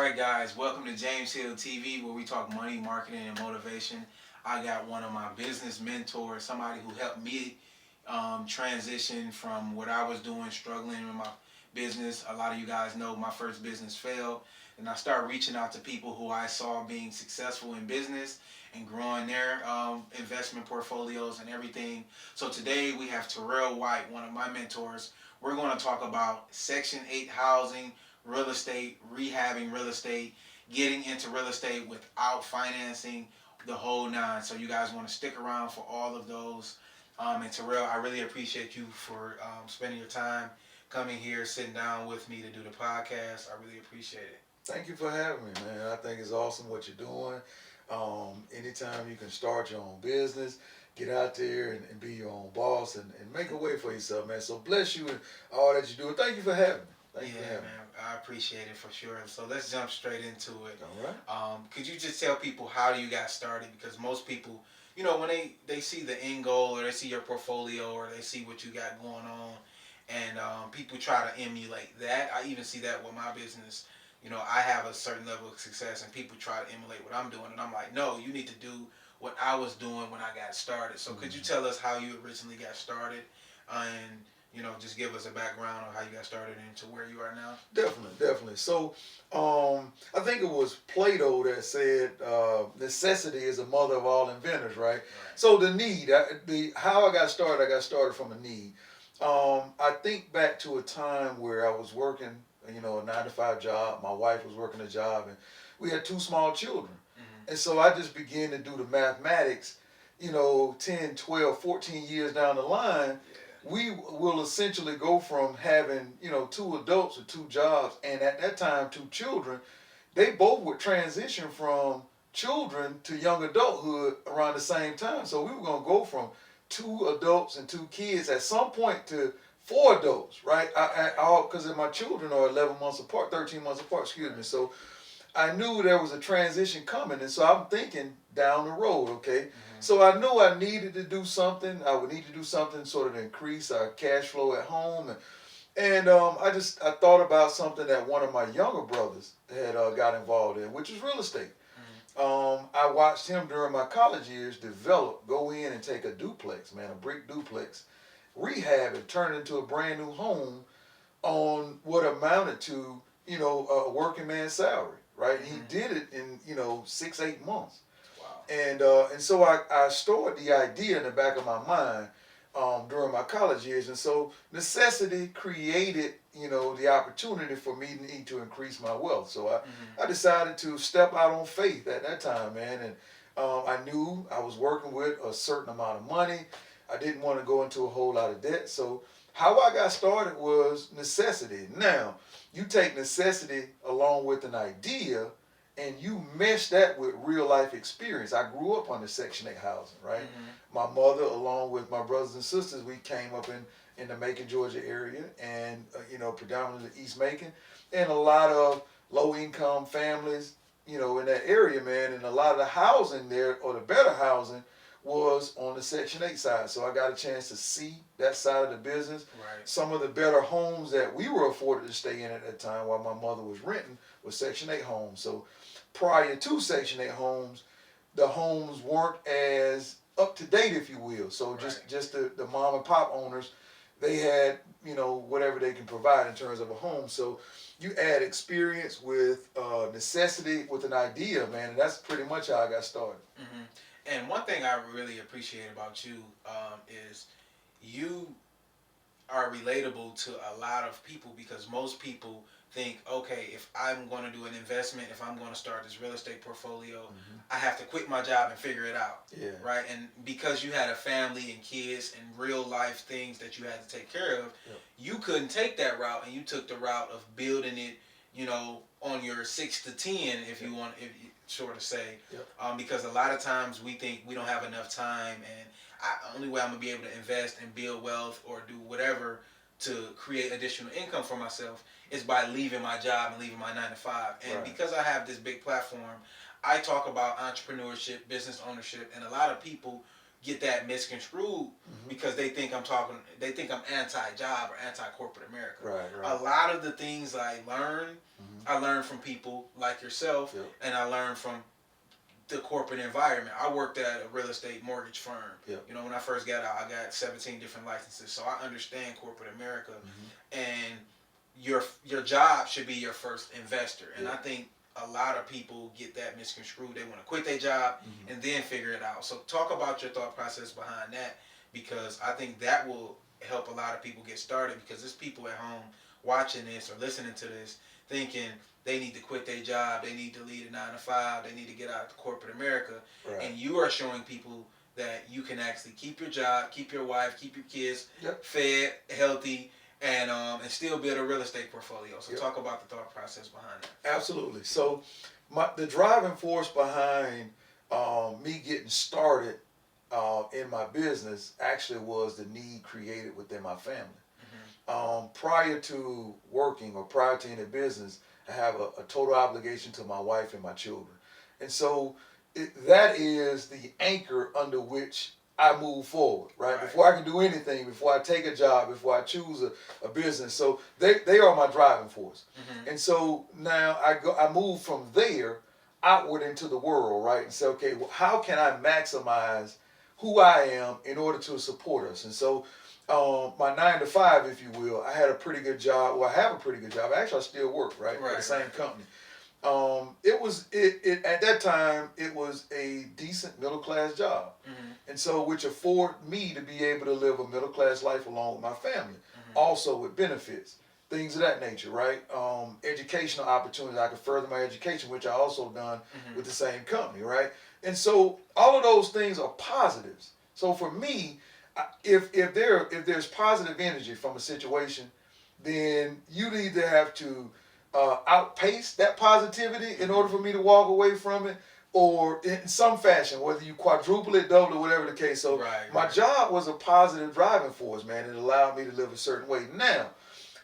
Alright guys, welcome to James Hill TV where we talk money, marketing, and motivation. I got one of my business mentors, somebody who helped me transition from what I was doing, struggling in my business. A lot of you guys know my first business failed, and I started reaching out to people who I saw being successful in business and growing their investment portfolios and everything. So today we have Terrell White, one of my mentors. We're going to talk about Section 8 housing, real estate, rehabbing real estate, getting into real estate without financing, the whole nine. So you guys want to stick around for all of those. And Terrell, I really appreciate you for spending your time coming here, sitting down with me to do the podcast. I really appreciate it. Thank you for having me, man. I think it's awesome what you're doing. Anytime you can start your own business, get out there and be your own boss and make a way for yourself, man. So bless you and all that you do. And thank you for having me. Thank you for having me. I appreciate it for sure. So let's jump straight into it. All right. Could you just tell people how you got started? Because most people, you know, when they see the end goal or they see your portfolio or they see what you got going on, and people try to emulate that. I even see that with my business. You know, I have a certain level of success and people try to emulate what I'm doing. And I'm like, no, you need to do what I was doing when I got started. So could you tell us how you originally got started and, you know, just give us a background of how you got started into where you are now? Definitely. So I think it was Plato that said necessity is the mother of all inventors, right? So the need, how I got started from a need. I think back to a time where I was working, you know, a 9-to-5 job. My wife was working a job, and we had 2 small children. And so I just began to do the mathematics, you know, 10, 12, 14 years down the line, we will essentially go from having, you know, 2 adults with 2 jobs, and at that time 2 children. They both would transition from children to young adulthood around the same time. So we were going to go from 2 adults and 2 kids at some point to 4 adults, right? Because my children are 11 months apart, 13 months apart, excuse me. So I knew there was a transition coming, and so I'm thinking down the road, okay? So I knew I needed to do something. I would need to do something sort of to increase our cash flow at home. And I thought about something that one of my younger brothers had got involved in, which is real estate. I watched him during my college years go in and take a duplex, man, a brick duplex, rehab it, turn it into a brand new home on what amounted to, you know, a working man's salary, right? He did it in, you know, 6-8 months. Wow. And so I stored the idea in the back of my mind during my college years. And so necessity created, you know, the opportunity for me to increase my wealth. So I decided to step out on faith at that time, man. And I knew I was working with a certain amount of money. I didn't want to go into a whole lot of debt. So how I got started was necessity. Now, you take necessity along with an idea and you mesh that with real life experience. I grew up under Section 8 housing, right? My mother, along with my brothers and sisters, we came up in the Macon, Georgia area, and you know, predominantly East Macon, and a lot of low income families, you know, in that area, man. And a lot of the housing there, or the better housing, was on the Section 8 side. So I got a chance to see that side of the business. Right. Some of the better homes that we were afforded to stay in at that time while my mother was renting was Section 8 homes. So prior to Section 8 homes, the homes weren't as up to date, if you will. So just the mom and pop owners, they had, you know, whatever they can provide in terms of a home. So you add experience with necessity with an idea, man, and that's pretty much how I got started. And one thing I really appreciate about you is you are relatable to a lot of people, because most people think, okay, if I'm going to do an investment, if I'm going to start this real estate portfolio, I have to quit my job and figure it out. Yeah. Right? And because you had a family and kids and real life things that you had to take care of, you couldn't take that route, and you took the route of building it, you know, on your 6 to 10, if you want, if you sort of say, because a lot of times we think we don't have enough time, and the only way I'm gonna be able to invest and build wealth or do whatever to create additional income for myself is by leaving my job and leaving my 9-to-5. And because I have this big platform, I talk about entrepreneurship, business ownership, and a lot of people get that misconstrued because they think I'm anti-job or anti-corporate America. Right. A lot of the things I learned from people like yourself, and I learned from the corporate environment. I worked at a real estate mortgage firm. You know, when I first got out, I got 17 different licenses, so I understand corporate America, and your job should be your first investor. And I think a lot of people get that misconstrued. They want to quit their job and then figure it out. So talk about your thought process behind that, because I think that will help a lot of people get started, because there's people at home watching this or listening to this thinking they need to quit their job, they need to lead a 9 to 5, they need to get out of corporate America. And you are showing people that you can actually keep your job, keep your wife, keep your kids fed, healthy, and still build a real estate portfolio. So talk about the thought process behind that. Absolutely. So the driving force behind me getting started in my business actually was the need created within my family. Prior to working or prior to any business, I have a total obligation to my wife and my children. And so that is the anchor under which I move forward, right? Before I can do anything, before I take a job, before I choose a business. So they are my driving force. And so now I move from there outward into the world, right? And say, okay, well, how can I maximize who I am in order to support us? And so my 9 to 5, if you will, I had a pretty good job. Well, I have a pretty good job. Actually, I still work, right? For the same company. At that time, it was a decent middle class job. And so, which afforded me to be able to live a middle class life along with my family, also with benefits, things of that nature, right? Educational opportunities, I could further my education, which I also done with the same company, right? And so, all of those things are positives. So for me, if there's positive energy from a situation, then you either have to outpace that positivity in order for me to walk away from it, or in some fashion, whether you quadruple it, double it, whatever the case. So my job was a positive driving force, man. It allowed me to live a certain way. Now,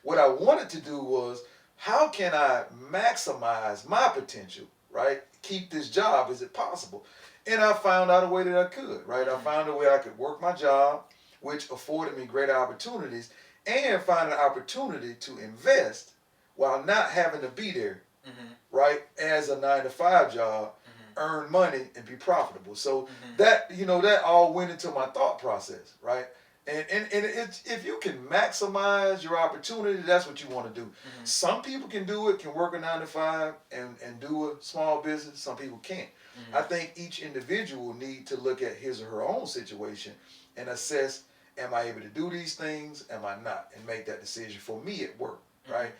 what I wanted to do was, how can I maximize my potential, right? Keep this job, is it possible? And I found out a way that I could, right? I found a way I could work my job, which afforded me greater opportunities, and find an opportunity to invest while not having to be there, right? As a 9 to 5 job, earn money and be profitable. So that all went into my thought process, right? And it's, if you can maximize your opportunity, that's what you want to do. Some people can do it, can work a 9 to 5 and do a small business. Some people can't. I think each individual need to look at his or her own situation and assess, am I able to do these things? Am I not? And make that decision. For me, it worked, right?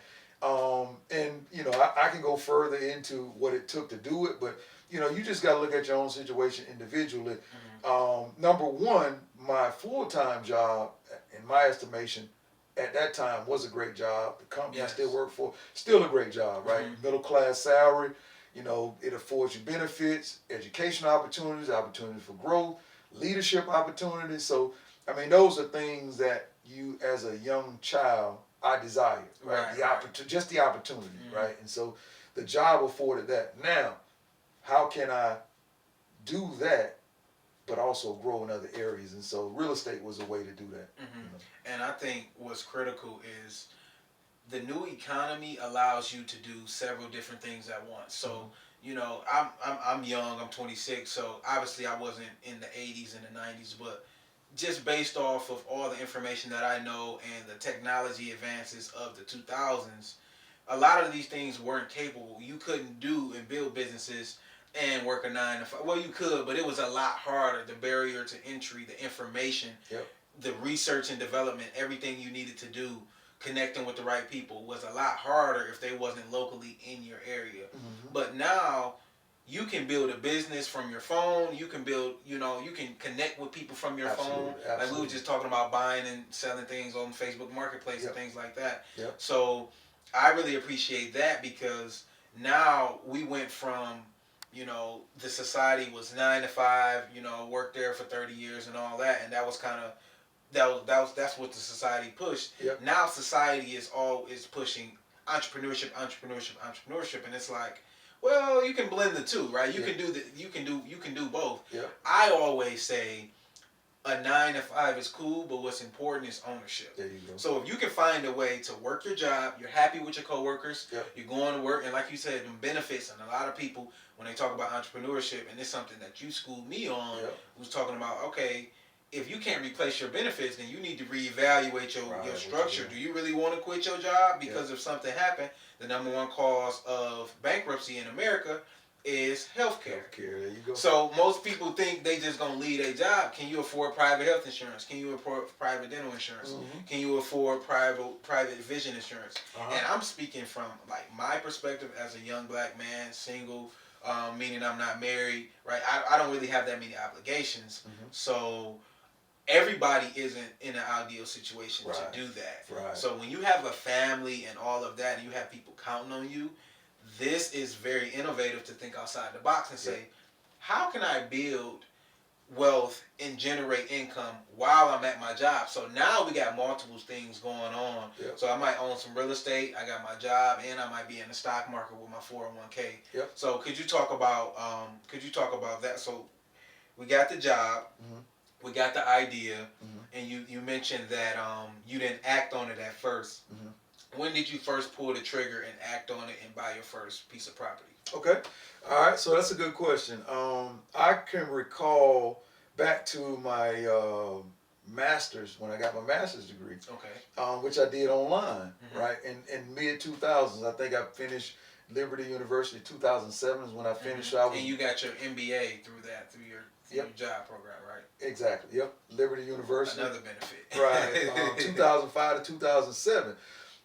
And I can go further into what it took to do it, but you just got to look at your own situation individually. Number one, my full-time job, in my estimation, at that time was a great job. The company I still work for, still a great job, right? Middle class salary, it affords you benefits, educational opportunities, opportunities for growth, leadership opportunities. So, I mean, those are things that you, as a young child, I desired, right? Just the opportunity, right? And so the job afforded that. Now, how can I do that, but also grow in other areas? And so real estate was a way to do that. And I think what's critical is the new economy allows you to do several different things at once. So, I'm young, I'm 26, so obviously I wasn't in the 80s and the 90s, but just based off of all the information that I know and the technology advances of the 2000s, a lot of these things weren't capable. You couldn't do and build businesses and work a 9 to 5. Well, you could, but it was a lot harder. The barrier to entry, the information, the research and development, everything you needed to do, connecting with the right people, was a lot harder if they wasn't locally in your area. But now you can build a business from your phone. You can build, you can connect with people from your phone. Like we were just talking about buying and selling things on Facebook Marketplace and things like that. So I really appreciate that, because now we went from, the society was 9 to 5, worked there for 30 years and all that, and that was kind of, that's what the society pushed. Now society is pushing entrepreneurship, and it's like, well, you can blend the two, right? You can do both. I always say a 9 to 5 is cool, but what's important is ownership. There you go. So if you can find a way to work your job, you're happy with your coworkers, Yep. you're going to work, and like you said, the benefits, and a lot of people, when they talk about entrepreneurship, and it's something that you schooled me on, Yep. was talking about, okay, if you can't replace your benefits, then you need to reevaluate your structure. Do you really want to quit your job? Because if something happened, the number one cause of bankruptcy in America is healthcare. Healthcare, there you go. So most people think they just gonna leave their job. Can you afford private health insurance? Can you afford private dental insurance? Can you afford private vision insurance? And I'm speaking from like my perspective as a young black man, single, meaning I'm not married, right? I don't really have that many obligations. So everybody isn't in an ideal situation to do that. So when you have a family and all of that, and you have people counting on you, this is very innovative to think outside the box and say, how can I build wealth and generate income while I'm at my job? So now we got multiple things going on. So I might own some real estate, I got my job, and I might be in the stock market with my 401k. So could you talk about that? So we got the job, we got the idea, and you mentioned that you didn't act on it at first. When did you first pull the trigger and act on it and buy your first piece of property? Okay. All right. So that's a good question. I can recall back to my master's, when I got my master's degree. Which I did online, right? In mid 2000s. I think I finished Liberty University 2007 is when I finished. So and you got your MBA through your job program, right? Exactly. Yep. Liberty University. Another benefit. Right. 2005 to 2007.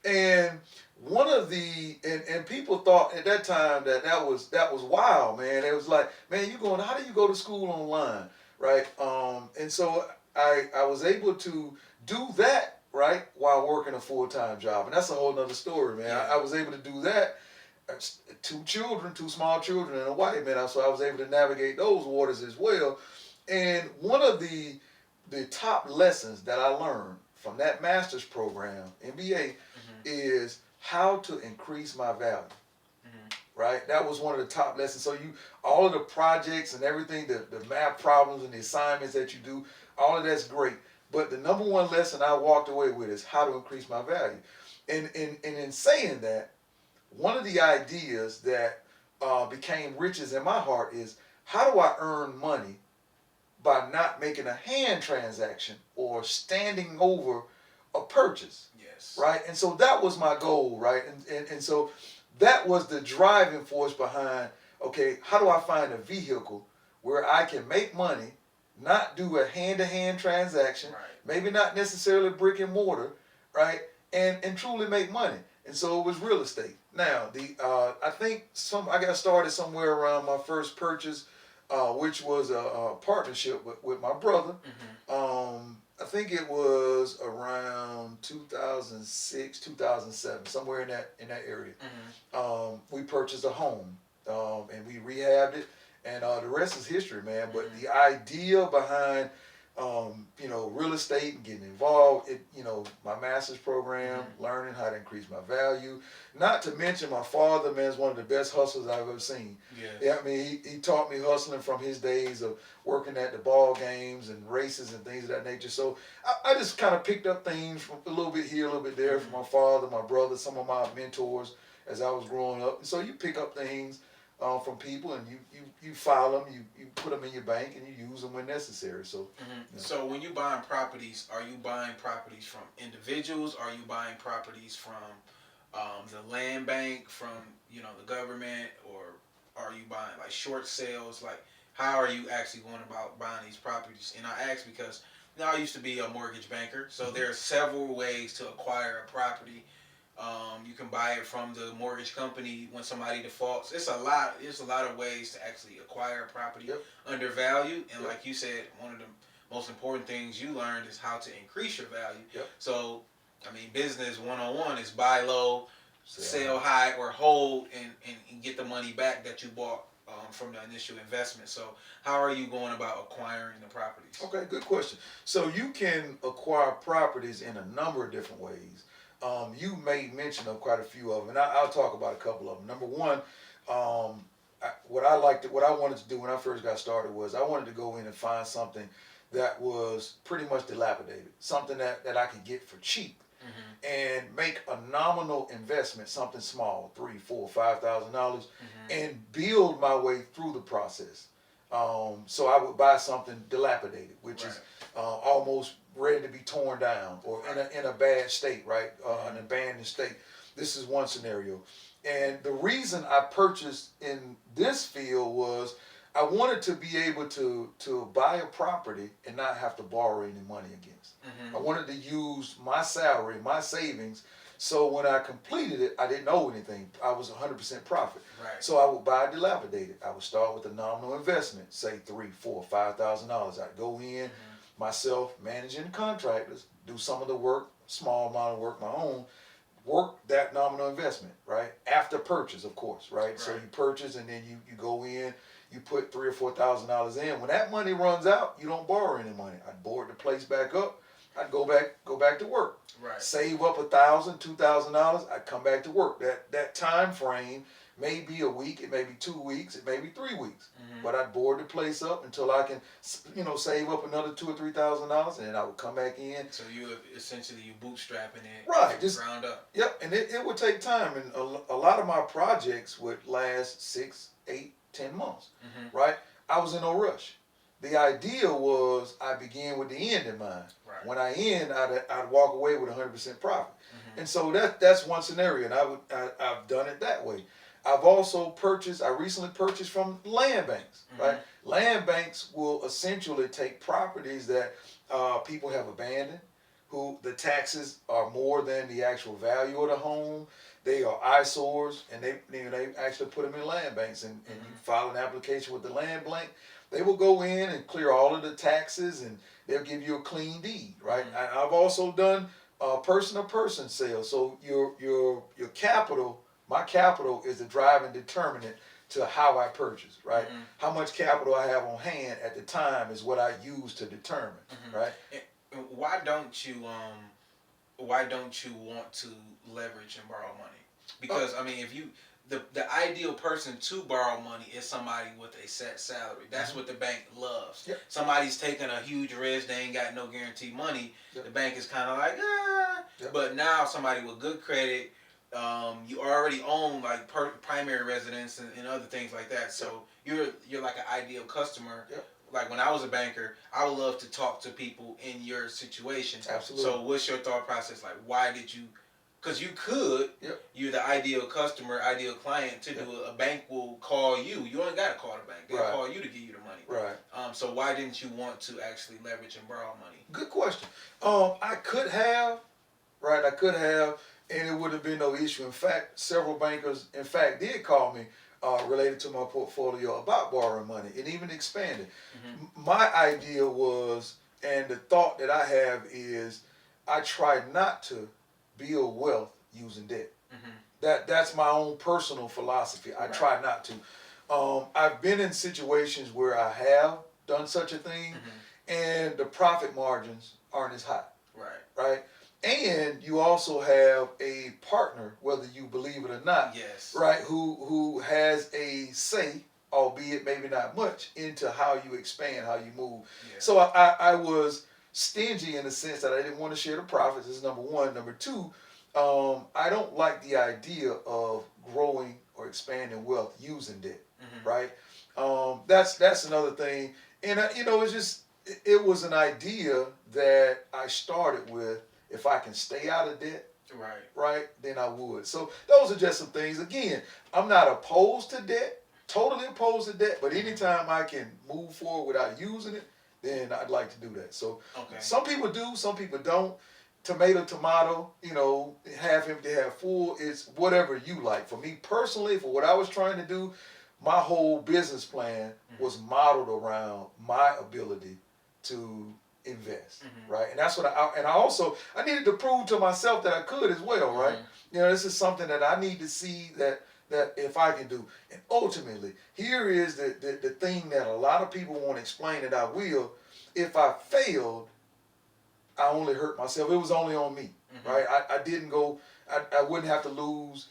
And one of the and people thought at that time that was wild, man. It was like, man, how do you go to school online, right? And so I was able to do that, right, while working a full-time job, and that's a whole nother story, man. I was able to do that. 2 small children, and a wife, man. So I was able to navigate those waters as well. And one of the top lessons that I learned from that master's program, MBA, is how to increase my value. Right? That was one of the top lessons. So all of the projects and everything, the math problems and the assignments that you do, all of that's great. But the number one lesson I walked away with is how to increase my value. And in saying that, one of the ideas that became riches in my heart is, how do I earn money by not making a hand transaction or standing over a purchase? Right? And so that was my goal, right? And so that was the driving force behind, okay, how do I find a vehicle where I can make money, not do a hand-to-hand transaction, maybe not necessarily brick and mortar, right? And truly make money. And so it was real estate. Now, I think I got started somewhere around my first purchase, which was a partnership with my brother. I think it was around 2006, 2007, somewhere in that area. We purchased a home, and we rehabbed it, and the rest is history, man. But the idea behind, real estate and getting involved, my master's program, learning how to increase my value. Not to mention my father, man, is one of the best hustlers I've ever seen. Yeah, I mean, he taught me hustling from his days of working at the ball games and races and things of that nature. So I just kind of picked up things from a little bit here, a little bit there from my father, my brother, some of my mentors as I was growing up. And so you pick up things from people, and you file them, you put them in your bank, and you use them when necessary. So, So when you buying properties, are you buying properties from individuals? Are you buying properties from the land bank, from the government, or are you buying like short sales? Like, how are you actually going about buying these properties? And I ask because I used to be a mortgage banker, so there are several ways to acquire a property. You can buy it from the mortgage company when somebody defaults. It's a lot of ways to actually acquire a property undervalued. And like you said, one of the most important things you learned is how to increase your value. So, I mean, business 101 is buy low, sell high, or hold and get the money back that you bought from the initial investment. So how are you going about acquiring the properties? Okay, good question. So you can acquire properties in a number of different ways. You made mention of quite a few of them, and I'll talk about a couple of them. Number one, what I wanted to do when I first got started was I wanted to go in and find something that was pretty much dilapidated, something that I could get for cheap and make a nominal investment, something small, $3, $4, $5,000, and build my way through the process. So I would buy something dilapidated, which is almost ready to be torn down or in a bad state, right? An abandoned state. This is one scenario. And the reason I purchased in this field was I wanted to be able to buy a property and not have to borrow any money against. I wanted to use my salary, my savings, so when I completed it, I didn't owe anything. I was 100% profit. Right. So I would buy dilapidated. I would start with a nominal investment, say $3, $4, $5,000. I'd go in myself, managing contractors, do some of the work, small amount of work my own, work that nominal investment, right? After purchase, of course, right? So you purchase and then you go in, you put $3,000 or $4,000 in. When that money runs out, you don't borrow any money. I'd board the place back up. I'd go back to work. Right. Save up $1,000, $2,000. I'd come back to work. That time frame may be a week, it may be 2 weeks, it may be 3 weeks. But I'd board the place up until I can, save up another $2,000 or $3,000, and then I would come back in. So you bootstrapping it, right? Just ground up. Yep, and it would take time, and a lot of my projects would last 6, 8, 10 months. Right? I was in no rush. The idea was I began with the end in mind. Right. When I end, I'd walk away with 100% profit. And so that's one scenario, and I've done it that way. I've also I recently purchased from land banks, right? Land banks will essentially take properties that people have abandoned, who the taxes are more than the actual value of the home. They are eyesores, and they actually put them in land banks, and you file an application with the land bank. They will go in and clear all of the taxes, and they'll give you a clean deed, right? I've also done person-to-person sales. So your capital, my capital is the driving determinant to how I purchase, right? How much capital I have on hand at the time is what I use to determine, right? Why don't you want to leverage and borrow money? Because if you the ideal person to borrow money is somebody with a set salary. That's what the bank loves. Yep. Somebody's taking a huge risk, they ain't got no guaranteed money. The bank is kind of like, But now somebody with good credit, you already own like primary residence and other things like that. So you're like an ideal customer. Like when I was a banker, I would love to talk to people in your situation. Absolutely. So what's your thought process? Like, why did you? Because you could, you're the ideal customer, ideal client to do a bank will call you. You ain't got to call the bank. They'll call you to give you the money. Right. So why didn't you want to actually leverage and borrow money? Good question. I could have, right? I could have, and it would have been no issue. In fact, several bankers, did call me related to my portfolio about borrowing money and even expanding. My idea was, and the thought that I have is, I try not to build wealth using debt. That's my own personal philosophy. I try not to. I've been in situations where I have done such a thing, and the profit margins aren't as high. Right. And you also have a partner, whether you believe it or not, right, who has a say, albeit maybe not much, into how you expand, how you move. So I was stingy in the sense that I didn't want to share the profits. This is number one. Number two, I don't like the idea of growing or expanding wealth using debt, right? That's another thing. And it was an idea that I started with. If I can stay out of debt, right, then I would. So those are just some things. Again, I'm not opposed to debt, totally opposed to debt, but anytime I can move forward without using it, then I'd like to do that. So some people do, some people don't. Tomato, half empty, half full. It's whatever you like. For me personally, for what I was trying to do, my whole business plan was modeled around my ability to invest, right? And that's what I needed to prove to myself that I could as well, right? This is something that I need to see that if I can do. And ultimately, here is the thing that a lot of people won't explain, that I will. If I failed, I only hurt myself. It was only on me, right? I didn't go, I wouldn't have to lose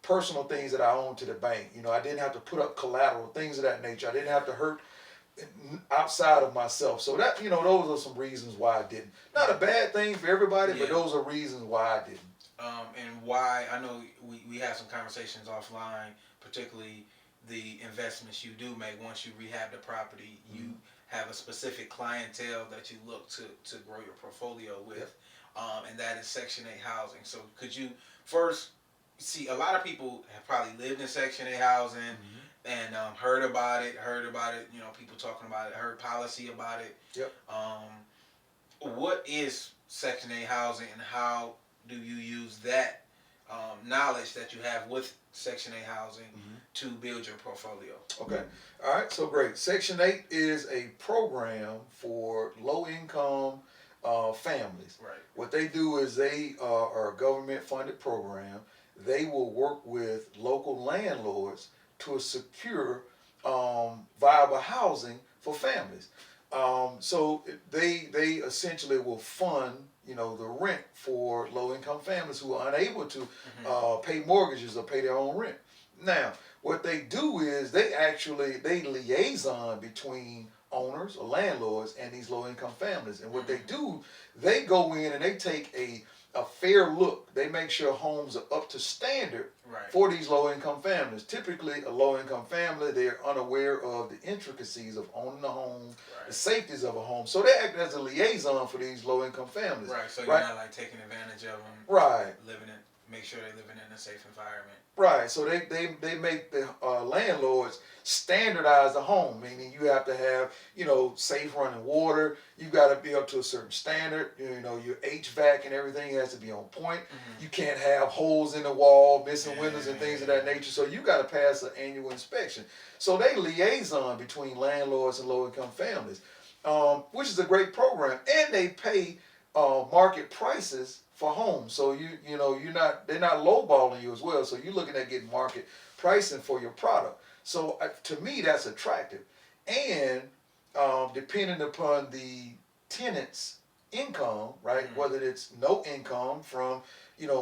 personal things that I own to the bank. I didn't have to put up collateral, things of that nature. I didn't have to hurt outside of myself. So that, those are some reasons why I didn't. Not a bad thing for everybody, but those are reasons why I didn't. And why, I know we had some conversations offline, particularly the investments you do make once you rehab the property. You have a specific clientele that you look to grow your portfolio with, and that is Section 8 housing. So could you first see, a lot of people have probably lived in Section 8 housing and heard about it, people talking about it, heard policy about it. Yep. What is Section 8 housing, and how do you use that knowledge that you have with Section 8 housing to build your portfolio? Okay. All right. So great. Section 8 is a program for low-income families. Right. What they do is they are a government-funded program. They will work with local landlords to secure viable housing for families. So they essentially will fund the rent for low-income families who are unable to pay mortgages or pay their own rent. Now, what they do is they liaison between owners or landlords and these low-income families. And what they do, they go in and they take a fair look. They make sure homes are up to standard for these low-income families. Typically, a low-income family, they're unaware of the intricacies of owning a home, the safeties of a home. So they act as a liaison for these low-income families. Right, so you're not like taking advantage of them. Right. Make sure they're living in a safe environment. Right, so they make the landlords standardize the home, meaning you have to have, safe running water. You got to be up to a certain standard. Your HVAC and everything has to be on point. You can't have holes in the wall, missing windows and things of that nature. So you got to pass an annual inspection. So they liaison between landlords and low-income families, which is a great program, and they pay market prices for homes. So they're not lowballing you as well. So you're looking at getting market pricing for your product. So to me, that's attractive. And depending upon the tenant's income, right, whether it's no income from,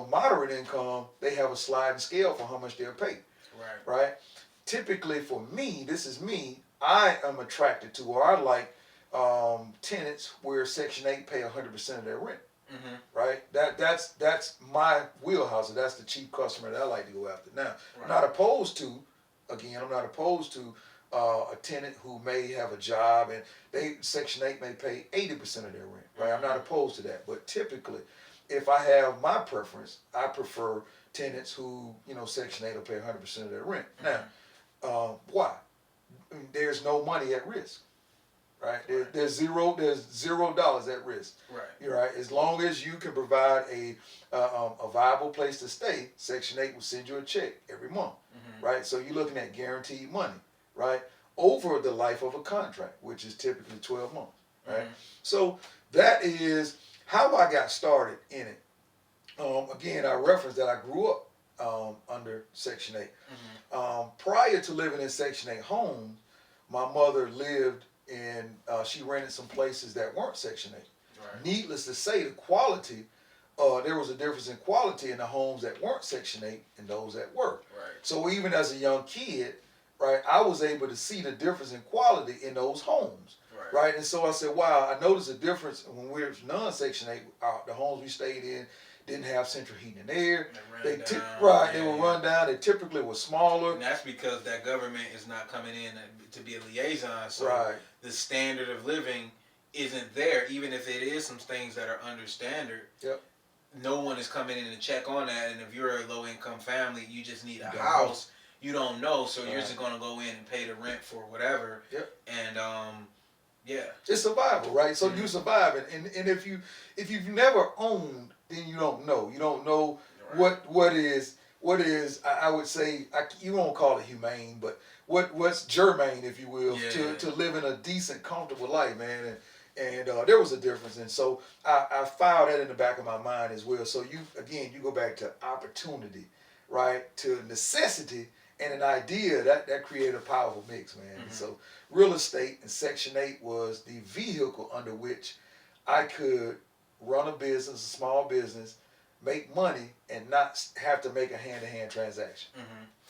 moderate income, they have a sliding scale for how much they'll pay. Right. Typically for me, this is me, I am attracted to, or I like tenants where Section 8 pay 100% of their rent. Right, that's my wheelhouse. That's the cheap customer that I like to go after. Now, I'm not opposed to a tenant who may have a job and Section 8 may pay 80% of their rent. Right, I'm not opposed to that. But typically, if I have my preference, I prefer tenants who Section 8 will pay 100% of their rent. Now, why? There's no money at risk. Right, there's $0 at risk. You're right. As long as you can provide a viable place to stay, Section 8 will send you a check every month. Right, so you're looking at guaranteed money, right, over the life of a contract, which is typically 12 months. Right, so that is how I got started in it. Again, I referenced that I grew up under Section 8. Prior to living in Section 8 homes, my mother lived and she rented some places that weren't Section 8. Needless to say, the quality, there was a difference in quality in the homes that weren't Section 8 and those that were. So even as a young kid, right, I was able to see the difference in quality in those homes. Right, and so I said, wow, I noticed a difference when we were non-Section 8. The homes we stayed in didn't have central heating and air. They were run down. They typically were smaller. And that's because that government is not coming in to be a liaison. So the standard of living isn't there. Even if it is some things that are under standard, no one is coming in to check on that. And if you're a low-income family, you just need a house. You don't know, so you're just going to go in and pay the rent for whatever. And it's survival, right? So you survive it, and if you've never owned, then you don't know. You don't know what is. I would say you won't call it humane, but what's germane, if you will, to live in a decent, comfortable life, man. And there was a difference, and so I filed that in the back of my mind as well. So you go back to opportunity, right, to necessity, and an idea that created a powerful mix, man. And so real estate and Section 8 was the vehicle under which I could run a business, a small business, make money, and not have to make a hand-to-hand transaction.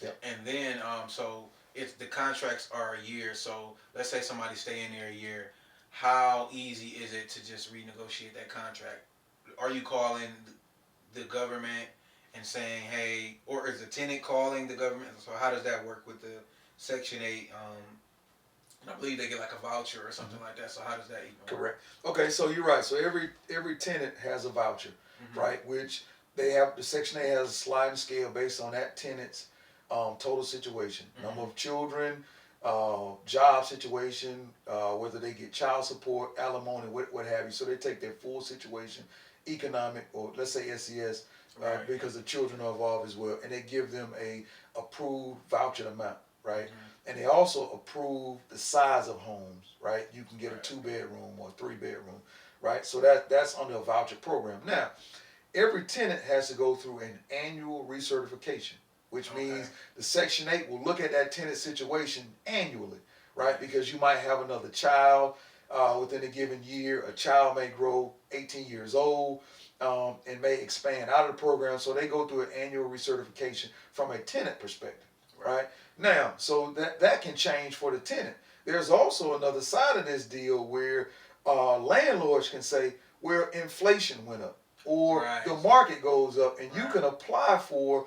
And then, so if the contracts are a year, so let's say somebody stay in there a year, how easy is it to just renegotiate that contract? Are you calling the government and saying, hey, or is the tenant calling the government? So how does that work with the Section 8? I believe they get like a voucher or something like that. So how does that even work? Correct. Okay, so you're right. So every tenant has a voucher, right? Which they have. The Section 8 has a sliding scale based on that tenant's total situation, number of children, job situation, whether they get child support, alimony, what have you. So they take their full situation, economic, or let's say SES, Right. because the children are involved as well, and they give them a approved voucher amount, right? And they also approve the size of homes, right? You can get a 2-bedroom or a 3-bedroom, right? So that's under a voucher program. Now, every tenant has to go through an annual recertification, which means the Section 8 will look at that tenant situation annually, right? Because you might have another child within a given year. A child may grow 18 years old and may expand out of the program. So they go through an annual recertification from a tenant perspective, right? Now, so that can change for the tenant. There's also another side of this deal where landlords can say, well, inflation went up, or the market goes up, and you can apply for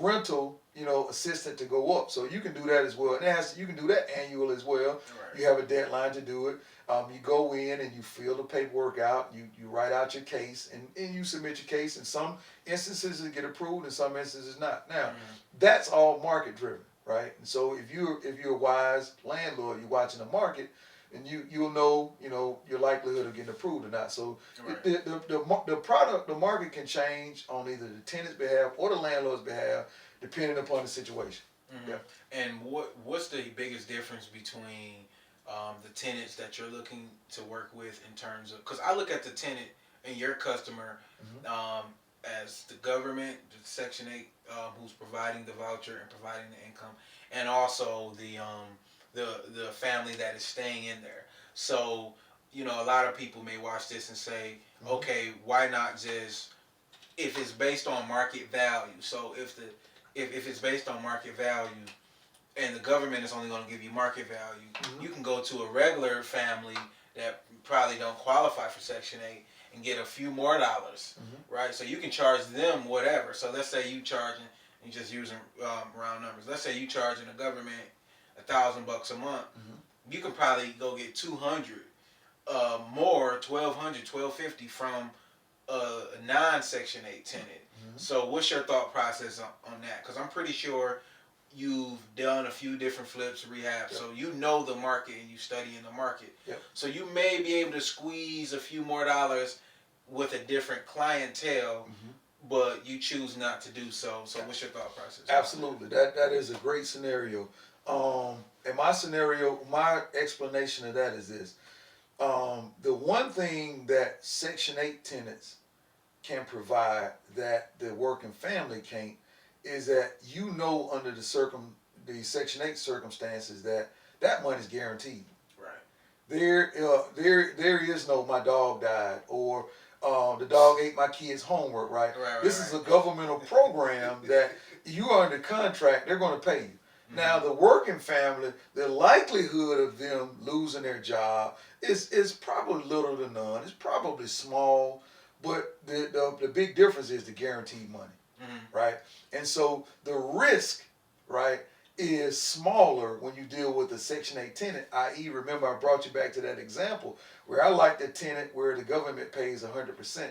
rental, assistance to go up. So you can do that as well. And you can do that annual as well. You have a deadline to do it. You go in and you fill the paperwork out. You write out your case, and you submit your case. In some instances it get approved, in some instances not. Now, that's all market driven, right? And so if you're a wise landlord, you're watching the market, and you'll know your likelihood of getting approved or not. So the market can change on either the tenant's behalf or the landlord's behalf, depending upon the situation. Yeah. And what's the biggest difference between the tenants that you're looking to work with in terms of, because I look at the tenant and your customer as the government, the Section 8, who's providing the voucher and providing the income, and also the family that is staying in there. So, a lot of people may watch this and say, okay, why not just, if it's based on market value. So if it's based on market value, and the government is only going to give you market value, you can go to a regular family that probably don't qualify for Section 8 and get a few more dollars, right? So you can charge them whatever. So let's say you charging, and just using round numbers, let's say you charging the government $1,000 a month, you can probably go get 200 more, 1,200, 1,250 from a non-Section 8 tenant. So what's your thought process on that? Because I'm pretty sure you've done a few different flips, rehab, so you know the market and you study in the market. So you may be able to squeeze a few more dollars with a different clientele, but you choose not to do so. So what's your thought process? Absolutely. That is a great scenario. In my scenario, my explanation of that is this. The one thing that Section 8 tenants can provide that the working family can't is that under the Section 8 circumstances that money is guaranteed. There is no my dog died, or the dog ate my kid's homework, right? This is a governmental program that you are under contract, they're going to pay you. Now, the working family, the likelihood of them losing their job is probably little to none. It's probably small, but the big difference is the guaranteed money, right? And so the risk, right, is smaller when you deal with a Section 8 tenant, i.e., remember I brought you back to that example where I like the tenant where the government pays 100%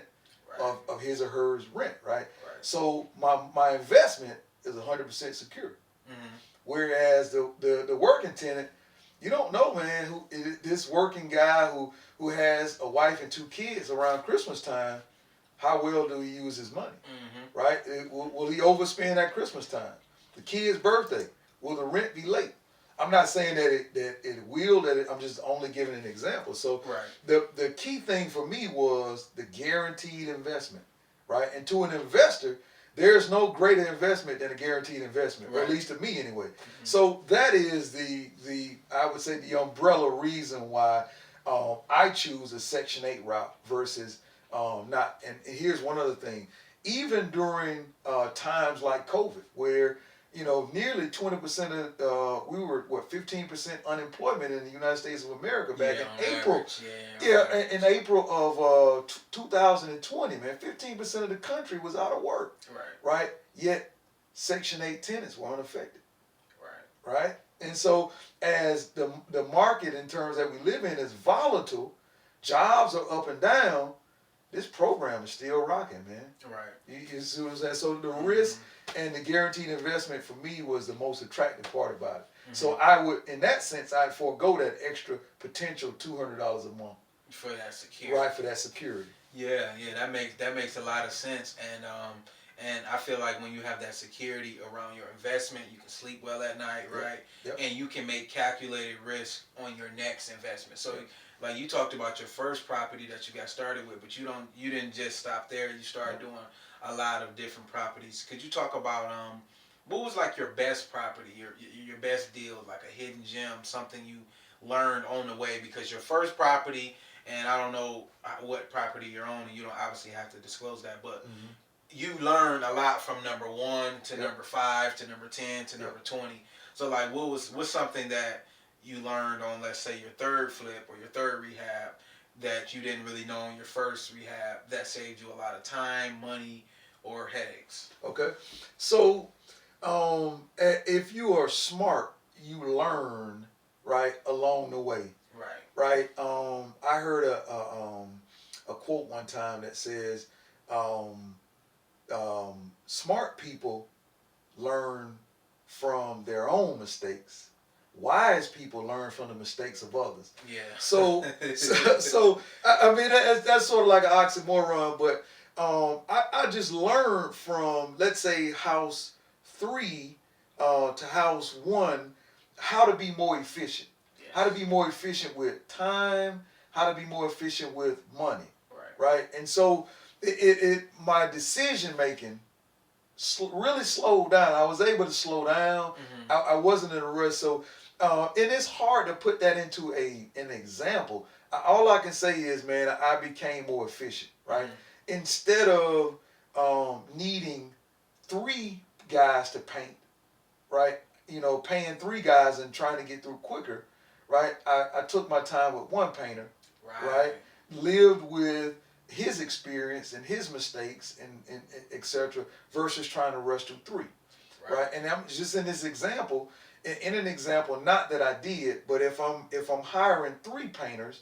of his or her rent, right? So my investment is 100% secure. Whereas the working tenant, you don't know, man, this working guy who has a wife and 2 kids around Christmas time, how well do he use his money, right? Will he overspend at Christmas time? The kid's birthday, will the rent be late? I'm not saying that it will, I'm just only giving an example. So the key thing for me was the guaranteed investment, right? And to an investor, there's no greater investment than a guaranteed investment, or at least to me anyway. So that is the I would say the umbrella reason why I choose a Section 8 route versus not. And here's one other thing. Even during times like COVID, where nearly 20% of we were 15% unemployment in the United States of America back in April. Average, right. In April of 2020, man, 15% of the country was out of work. Right. Yet Section 8 tenants were unaffected. Right. And so as the market in terms that we live in is volatile, jobs are up and down. This program is still rocking, man. You see what I'm saying? So the risk and the guaranteed investment for me was the most attractive part about it. So I would, in that sense, I'd forego that extra potential $200 a month for that security. Right, for that security. Yeah, that makes a lot of sense, and I feel like when you have that security around your investment, you can sleep well at night, right? Yep. And you can make calculated risk on your next investment. So, like you talked about your first property that you got started with, but you didn't just stop there. You started doing a lot of different properties. Could you talk about what was like your best property, your best deal, like a hidden gem, something you learned on the way? Because your first property, and I don't know what property you're owning, you don't obviously have to disclose that, but you learned a lot from number 1 to number 5 to number 10 to number 20. So like, what's something that you learned on, let's say, your third flip or your third rehab that you didn't really know in your first rehab that saved you a lot of time, money, or headaches? Okay. So if you are smart, you learn right along the way. Right. I heard a quote one time that says, smart people learn from their own mistakes. Wise people learn from the mistakes of others. Yeah. So I mean, that's sort of like an oxymoron, but I just learned from, let's say, house 3 to house 1, how to be more efficient. How to be more efficient with time, how to be more efficient with money. Right? And so my decision making really slowed down. I was able to slow down. I wasn't in a rush. So, and it's hard to put that into an example. All I can say is, man, I became more efficient, right? Instead of needing 3 guys to paint, right? Paying 3 guys and trying to get through quicker, right? I took my time with 1 painter, right? Lived with his experience and his mistakes and etc. versus trying to rush through 3, right? And I'm just in this example, in an example, not that I did, but if I'm hiring 3 painters,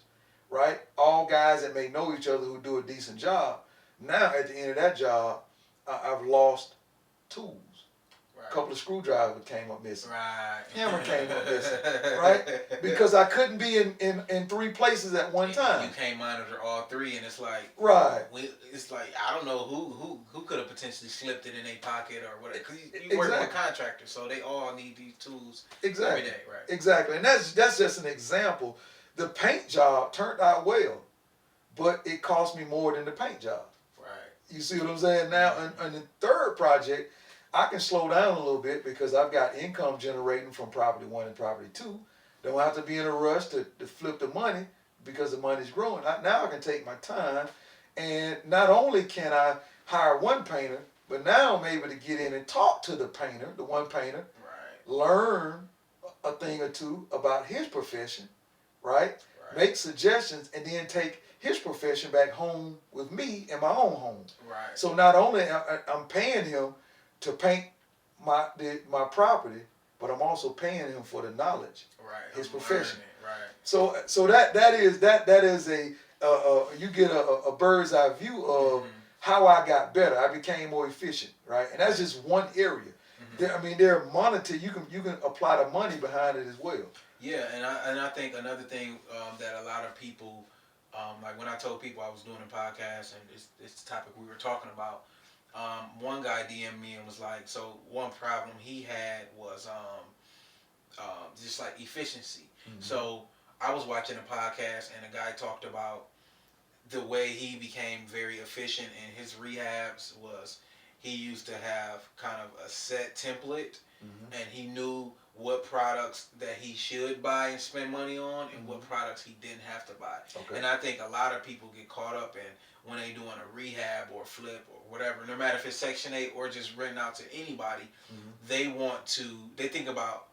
right, all guys that may know each other who do a decent job, now at the end of that job, I've lost tools. A couple of screwdrivers came up missing. Hammer came up missing. Right? Because I couldn't be in 3 places at one time. You can't monitor all 3, and it's like it's like I don't know who could have potentially slipped it in their pocket or whatever. Because you work with contractors, so they all need these tools every day. Right. Exactly, and that's just an example. The paint job turned out well, but it cost me more than the paint job. You see what I'm saying? Now, on the third project, I can slow down a little bit because I've got income generating from property 1 and property 2. Don't have to be in a rush to flip the money because the money's growing. Now I can take my time, and not only can I hire 1 painter, but now I'm able to get in and talk to the painter, the 1 painter, learn a thing or 2 about his profession, right? Make suggestions, and then take his profession back home with me in my own home. So not only I'm paying him to paint my property, but I'm also paying him for the knowledge, his profession. So that is a you get a bird's eye view of how I got better. I became more efficient, right? And that's just one area. There are monetary. You can apply the money behind it as well. Yeah, and I think another thing that a lot of people, like when I told people I was doing a podcast and it's the topic we were talking about, one guy DM'd me and was like, so one problem he had was just like efficiency. So I was watching a podcast and a guy talked about the way he became very efficient in his rehabs was he used to have kind of a set template, and he knew what products that he should buy and spend money on, and what products he didn't have to buy. Okay. And I think a lot of people get caught up in when they doing a rehab or flip or whatever, no matter if it's Section 8 or just renting out to anybody, they think about,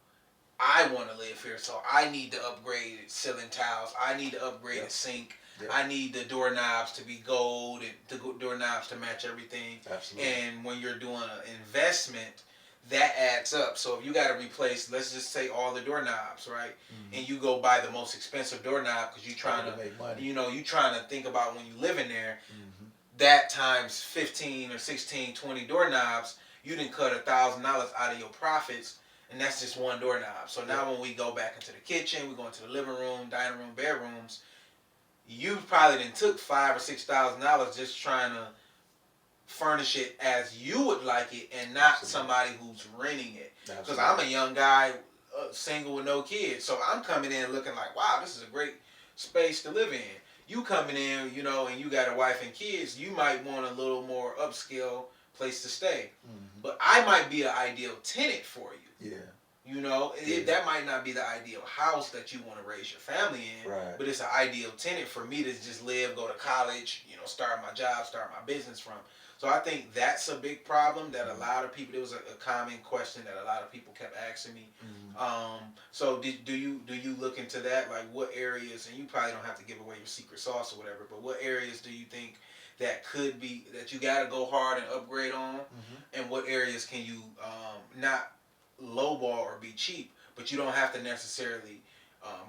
I want to live here, so I need to upgrade ceiling tiles. I need to upgrade the sink. I need the doorknobs to be gold and the doorknobs to match everything. Absolutely. And when you're doing an investment, that adds up. So if you got to replace, let's just say all the doorknobs, right? And you go buy the most expensive doorknob because you're trying to make money. you trying to think about when you live in there, that times 15 or 16, 20 doorknobs, you didn't cut $1,000 out of your profits. And that's just one doorknob. So now when we go back into the kitchen, we go into the living room, dining room, bedrooms, you probably done took $5,000 or $6,000 just trying to furnish it as you would like it, and not somebody who's renting it. Because I'm a young guy, single with no kids, so I'm coming in looking like, wow, this is a great space to live in. You coming in, you know, and you got a wife and kids, you might want a little more upscale place to stay. But I might be an ideal tenant for you. Yeah. You know, that might not be the ideal house that you want to raise your family in, but it's an ideal tenant for me to just live, go to college, you know, start my job, start my business from. So I think that's a big problem that a lot of people, it was a common question that a lot of people kept asking me. So do you look into that? Like what areas, and you probably don't have to give away your secret sauce or whatever, but what areas do you think that could be, that you got to go hard and upgrade on? And what areas can you not lowball or be cheap, but you don't have to necessarily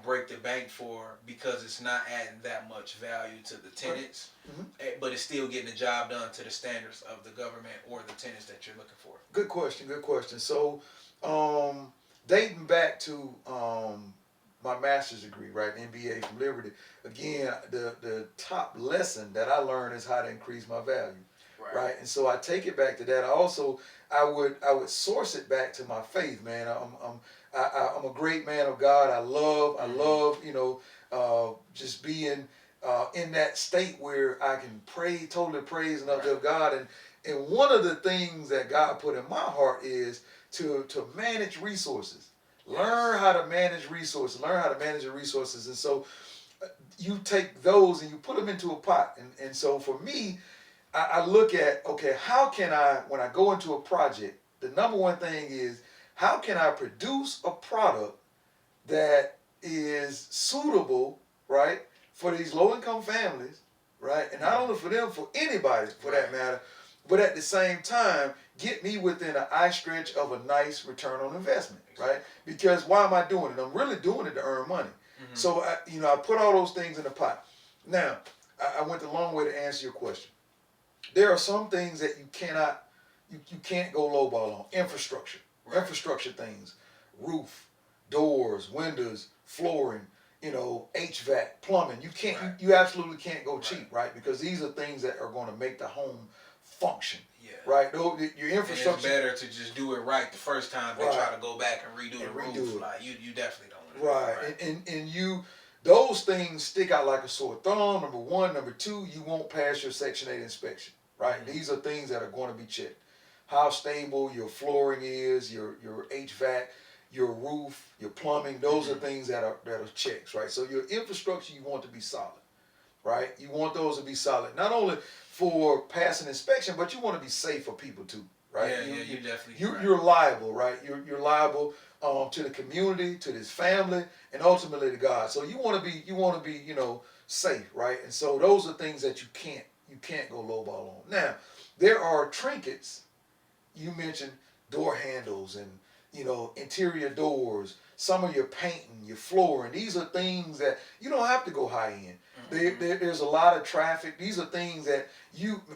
break the bank for, because it's not adding that much value to the tenants, but it's still getting the job done to the standards of the government or the tenants that you're looking for? Good question. Good question. So, dating back to my master's degree, right, MBA from Liberty. Again, the top lesson that I learned is how to increase my value. Right. And so I take it back to that. I would source it back to my faith, man. I'm a great man of God. I love, you know, just being in that state where I can totally praise and uplift God. And one of the things that God put in my heart is to manage resources. Learn how to manage resources. Learn how to manage the resources. And so you take those and you put them into a pot. And so for me, I look at, okay, how can I, when I go into a project, the number one thing is, how can I produce a product that is suitable, right, for these low-income families, right, and not only for them, for anybody, for that matter, but at the same time, get me within an eye stretch of a nice return on investment, right? Because why am I doing it? I'm really doing it to earn money. So, I put all those things in the pot. Now, I went the long way to answer your question. There are some things that you can't go lowball on. Infrastructure things, roof, doors, windows, flooring, HVAC, plumbing. You absolutely can't go cheap, right? Because these are things that are going to make the home function. Right? Your infrastructure. And it's better to just do it right the first time than try to go back and redo the roof. Like you definitely don't want to do it. And those things stick out like a sore thumb. Number one. Number two, you won't pass your Section 8 inspection. Right? These are things that are going to be checked. How stable your flooring is, your HVAC, your roof, your plumbing. Those are things that are checks, right? So your infrastructure, you want to be solid, right? You want those to be solid, not only for passing inspection, but you want to be safe for people too, right? You definitely. You're liable, right? You're liable to the community, to this family, and ultimately to God. So you want to be safe, right? And so those are things that you can't go lowball on. Now, there are trinkets. You mentioned door handles and interior doors, some of your painting, your flooring. These are things that you don't have to go high end. There's a lot of traffic. These are things that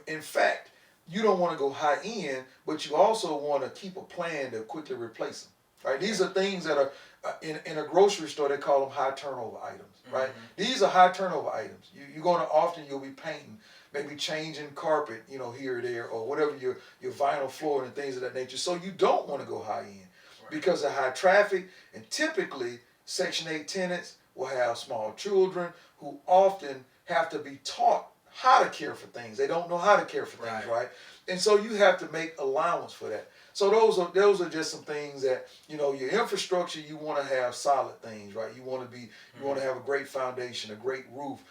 in fact, you don't want to go high end, but you also want to keep a plan to quickly replace them. Right? These are things that are in a grocery store. They call them high turnover items. Right? These are high turnover items. You're going to you'll be painting, maybe changing carpet, here or there, or whatever your vinyl floor and things of that nature. So you don't want to go high end because of high traffic. And typically, Section 8 tenants will have small children who often have to be taught how to care for things. They don't know how to care for things, right? And so you have to make allowance for that. So those are just some things that, you know, your infrastructure, you want to have solid things, right? You want to have a great foundation, a great roof,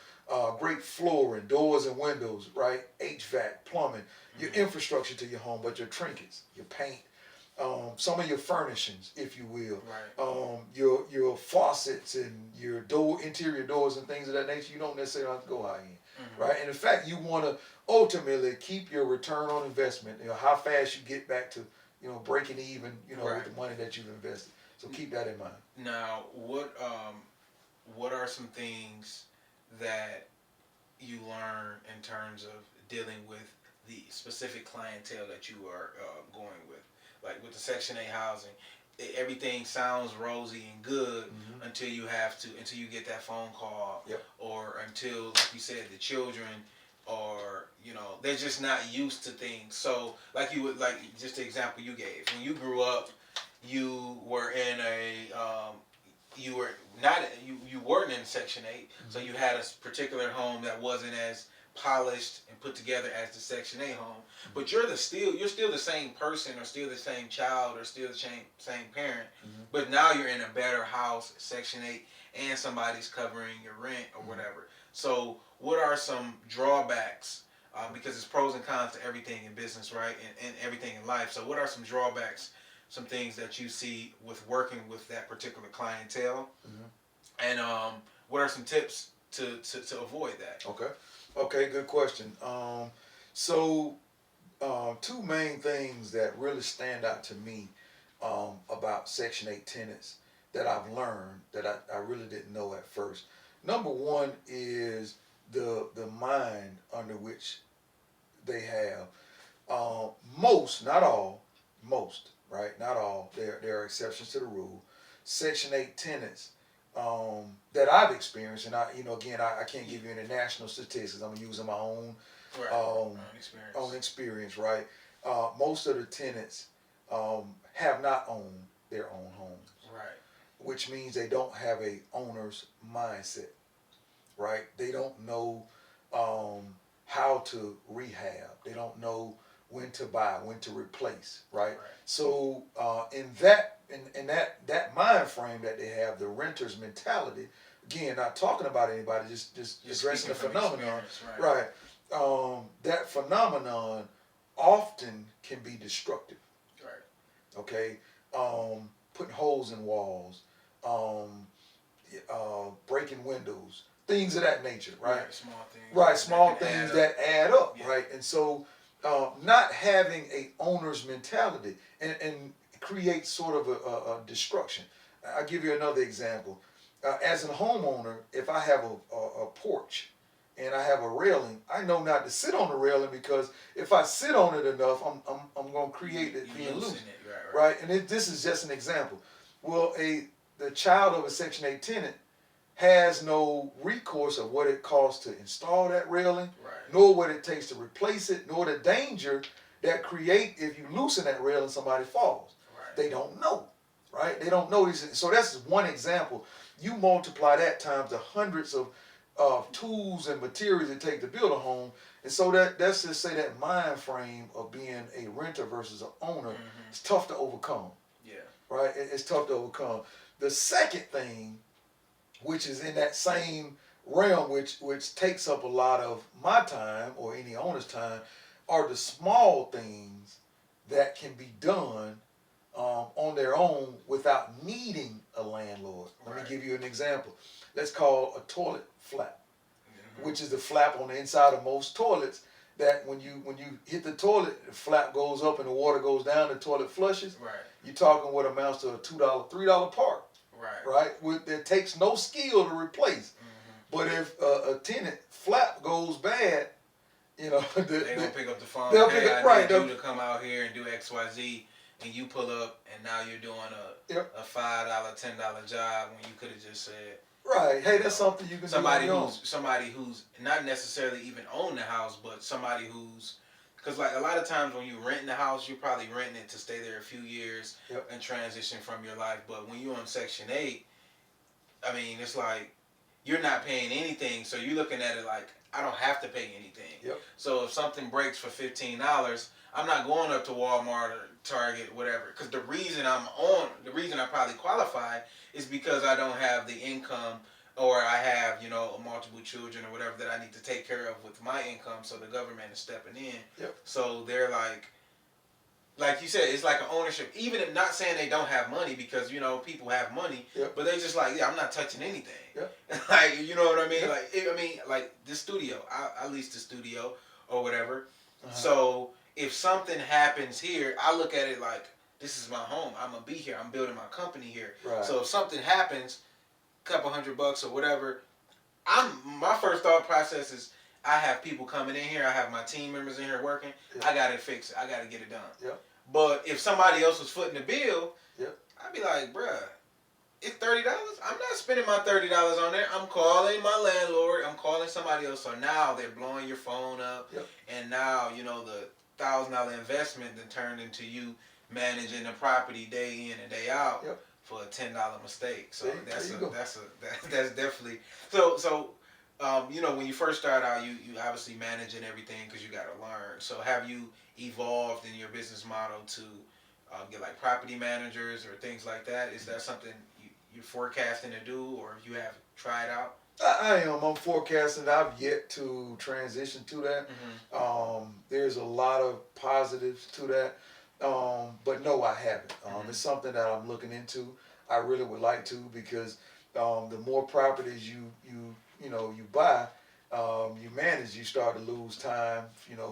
great flooring, doors and windows, right? HVAC, plumbing, your infrastructure to your home, but your trinkets, your paint, some of your furnishings, if you will, Right. Your faucets and your interior doors and things of that nature. You don't necessarily have to go high end, right? And in fact, you want to ultimately keep your return on investment. You know, how fast you get back to, you know, breaking even, you know, with the money that you've invested. So keep that in mind. Now, what are some things that you learn in terms of dealing with the specific clientele that you are going with? Like with the Section 8 housing, everything sounds rosy and good until you get that phone call, or until, like you said, the children, or they're just not used to things. So like just the example you gave, when you grew up, you were in you weren't in Section 8, so you had a particular home that wasn't as polished and put together as the Section 8 home, but you're still the same person, or still the same child, or still the same parent, but now you're in a better house, Section 8, and somebody's covering your rent or whatever. So what are some drawbacks? Because it's pros and cons to everything in business, right, and everything in life. So what are some drawbacks, some things that you see with working with that particular clientele, and what are some tips to avoid that? Okay, good question. So two main things that really stand out to me about Section 8 tenants that I've learned that I really didn't know at first. Number one is the mind under which they have. Most, not all, most, right? Not all. There are exceptions to the rule. Section 8 tenants that I've experienced, and I can't give you any national statistics. I'm using my own experience, right? Most of the tenants have not owned their own homes, right? Which means they don't have a owner's mindset, right? They don't know how to rehab. They don't know when to buy, when to replace, right? So in that mind frame that they have, the renter's mentality, again, not talking about anybody, just addressing the phenomenon, right? That phenomenon often can be destructive, right? Okay, putting holes in walls, breaking windows, things of that nature, right? Small things, right? Small things that add up, right? And so, not having a owner's mentality and creates sort of a destruction. I'll give you another example. As a homeowner, if I have a porch and I have a railing, I know not to sit on the railing, because if I sit on it enough, I'm going to create it being loose, right? And this is just an example. Well, the child of a Section 8 tenant has no recourse of what it costs to install that railing, nor what it takes to replace it, nor the danger that create if you loosen that rail and somebody falls. They don't know, right? They don't know these. So that's one example. You multiply that times the hundreds of tools and materials it takes to build a home, and so that's just say that mind frame of being a renter versus an owner is tough to overcome. Right? It's tough to overcome. The second thing, which is in that same realm, which takes up a lot of my time or any owner's time, are the small things that can be done on their own without needing a landlord. Let me give you an example. Let's call a toilet flap, which is the flap on the inside of most toilets, that when you hit the toilet, the flap goes up and the water goes down, the toilet flushes. You're talking what amounts to a $2, $3 part. Right? It takes no skill to replace. But if a tenant flap goes bad, they're gonna pick up the phone. They'll hey, pick up, I need you to come out here and do XYZ, and you pull up, and now you're doing a $5, $10 job when you could have just said, right, hey, that's something you can do. Somebody who's not necessarily even own the house, but somebody who's, because like a lot of times when you rent the house, you're probably renting it to stay there a few years and transition from your life. But when you're on Section 8, I mean, it's like you're not paying anything, so you're looking at it like, I don't have to pay anything. So if something breaks for $15, I'm not going up to Walmart or Target, whatever. Because the reason I probably qualify is because I don't have the income, or I have, multiple children or whatever that I need to take care of with my income. So the government is stepping in. Yep. So they're like you said, it's like an ownership. Even if not saying they don't have money, because people have money, Yep. but they just like, yeah, I'm not touching anything. Yep. Like, you know what I mean? Yep. Like this studio, I leased the studio or whatever. Uh-huh. So if something happens here, I look at it like, this is my home. I'm gonna be here. I'm building my company here. Right. So if something happens, couple $100 or whatever, my first thought process is, I have people coming in here. I have my team members in here working. Yep. I gotta fix it. I gotta get it done. Yep. But if somebody else was footing the bill, yep, I'd be like, bruh, it's $30. I'm not spending my $30 on there. I'm calling my landlord. I'm calling somebody else. So now they're blowing your phone up. Yep. And now, the $1,000 investment then turned into you managing the property day in and day out. Yep. For a $10 mistake. So that's definitely so. When you first start out, you obviously managing everything because you got to learn. So have you evolved in your business model to get like property managers or things like that? Is that something you're forecasting to do, or you have tried out? I am. I'm forecasting. I've yet to transition to that. Mm-hmm. There's a lot of positives to that, but no, I haven't. It's something that I'm looking into. I really would like to, because the more properties you buy, you manage, you start to lose time,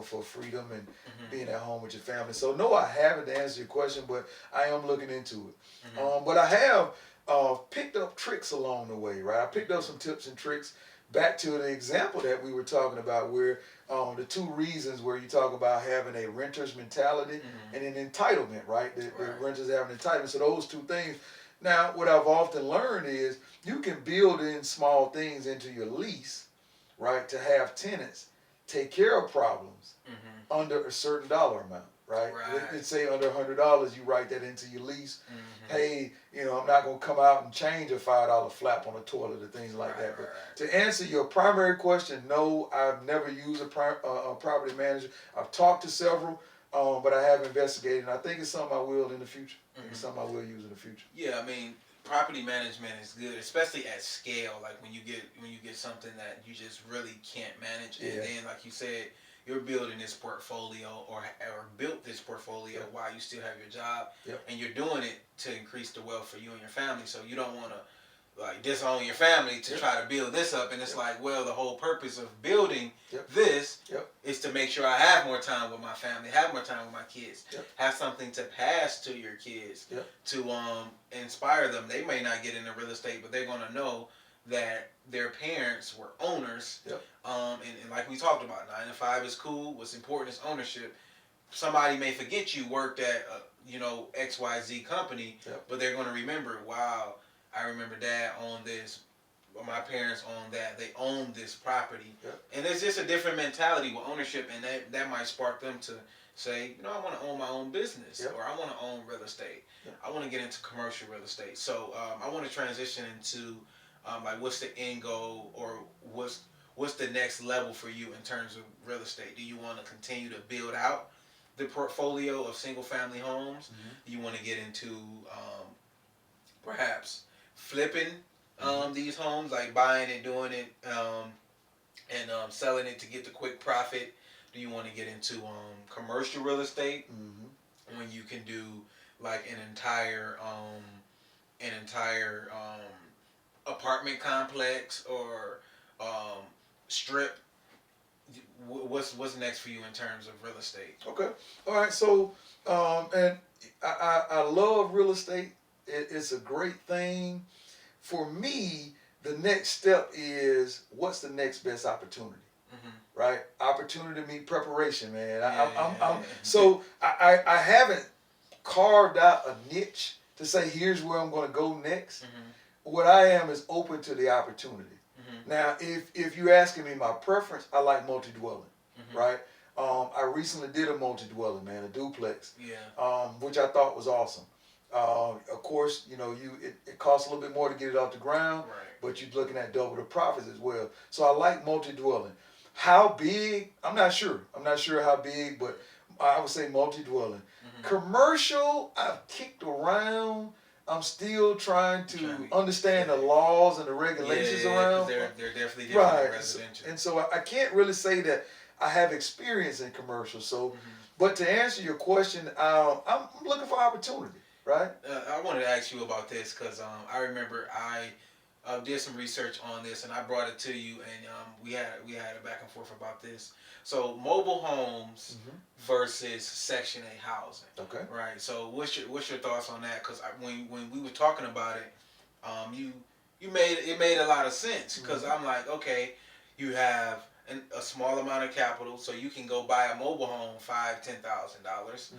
for freedom and being at home with your family. So no, I haven't, to answer your question, but I am looking into it. But I have picked up tricks along the way, right? I picked up some tips and tricks. Back to the example that we were talking about, where the two reasons where you talk about having a renter's mentality and an entitlement, right? The renters have an entitlement. So those two things. Now, what I've often learned is you can build in small things into your lease, right, to have tenants take care of problems under a certain dollar amount, right? Let's say under $100, you write that into your lease. Hey, I'm not going to come out and change a $5 flap on a toilet or things like that. But to answer your primary question, no, I've never used a property manager. I've talked to several, but I have investigated, and I think it's something I will in the future. It's something I will use in the future. Yeah, I mean, property management is good, especially at scale. Like when you get something that you just really can't manage, and then, like you said, you're building this portfolio or built this portfolio while you still have your job, and you're doing it to increase the wealth for you and your family. So you don't want to disown your family to try to build this up, and it's like, well, the whole purpose of building this is to make sure I have more time with my family, have more time with my kids, have something to pass to your kids, to inspire them. They may not get into real estate, but they're gonna know that their parents were owners. And like we talked about, 9 to 5 is cool. What's important is ownership. Somebody may forget you worked at XYZ company, but they're gonna remember, wow, I remember Dad owned this, my parents owned that. They owned this property. And there's just a different mentality with ownership, and that might spark them to say, I want to own my own business, or I want to own real estate. I want to get into commercial real estate. So I want to transition into what's the end goal, or what's the next level for you in terms of real estate? Do you want to continue to build out the portfolio of single family homes? Do you want to get into perhaps flipping these homes, like buying and doing it and selling it to get the quick profit? Do you want to get into commercial real estate when you can do like an entire apartment complex or strip? What's next for you in terms of real estate? Okay, all right. So and I love real estate. It's a great thing. For me, the next step is, what's the next best opportunity? Right? Opportunity to meet preparation, man. So I haven't carved out a niche to say, here's where I'm going to go next. What I am is open to the opportunity. Now, if you're asking me my preference, I like multi-dwelling, right? I recently did a multi-dwelling, man, a duplex, which I thought was awesome. Of course, it costs a little bit more to get it off the ground, but you're looking at double the profits as well. So I like multi-dwelling. How big? I'm not sure. I'm not sure how big, but I would say multi-dwelling. Commercial, I've kicked around. I'm still trying to understand the laws and the regulations around. They're definitely different than Right. residential. And so I can't really say that I have experience in commercial. So, but to answer your question, I'm looking for opportunity, right? I wanted to ask you about this because I remember I did some research on this and I brought it to you, and we had a back and forth about this. So mobile homes versus Section 8 housing. Okay. Right. So what's your thoughts on that? Because when we were talking about it, you made a lot of sense because I'm like, okay, you have a small amount of capital, so you can go buy a mobile home $5,000-$10,000.